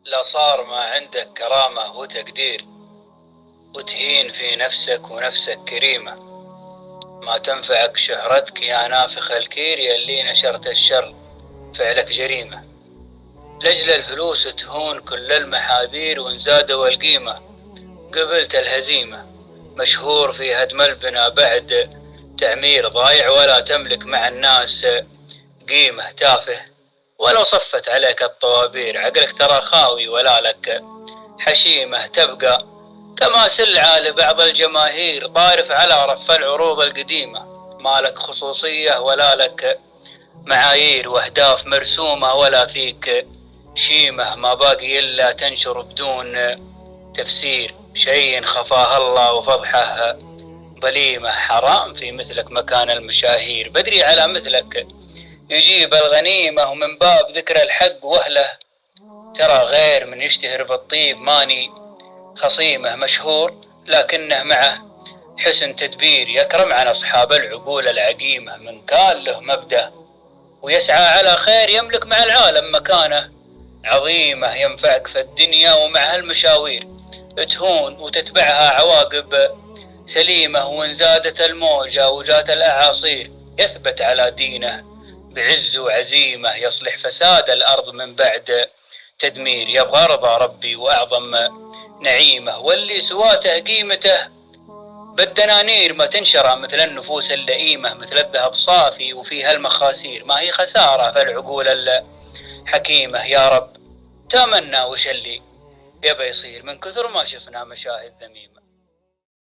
لا صار ما عندك كرامة وتقدير، وتهين في نفسك ونفسك كريمة. ما تنفعك شهرتك يا نافخ الكير، يلي نشرت الشر فعلك جريمة. لجل الفلوس تهون كل المحاذير، وانزادوا القيمة قبلت الهزيمة. مشهور في هدم البنا بعد تعمير، ضايع ولا تملك مع الناس قيمة. تافه ولو صفت عليك الطوابير، عقلك ترى خاوي ولا لك حشيمة. تبقى كما سلعة لبعض الجماهير، طارف على رف العروض القديمة. ما لك خصوصية ولا لك معايير، واهداف مرسومة ولا فيك شيمة. ما باقي إلا تنشر بدون تفسير شيء خفاه الله، وفضحه ظليمة. حرام في مثلك مكان المشاهير، بدري على مثلك يجيب الغنيمة. ومن باب ذكر الحق وأهله، ترى غير من يشتهر بالطيب ماني خصيمه. مشهور لكنه معه حسن تدبير، يكرم عن أصحاب العقول العقيمة. من كان له مبدأ ويسعى على خير، يملك مع العالم مكانه عظيمة. ينفعك في الدنيا ومع هالمشاوير، تهون وتتبعها عواقب سليمة. وإن زادت الموجة وجات الأعاصير، يثبت على دينه بعز وعزيمة. يصلح فساد الأرض من بعد تدمير، يبغى رضا ربي وأعظم نعيمه. واللي سواته قيمته بالدنانير، ما تنشر مثل النفوس اللئيمة. مثل الذهب صافي وفيها المخاسير، ما هي خسارة في العقول الحكيمة. يا رب تمنى وش اللي يبى يصير، من كثر ما شفنا مشاهد ذميمة.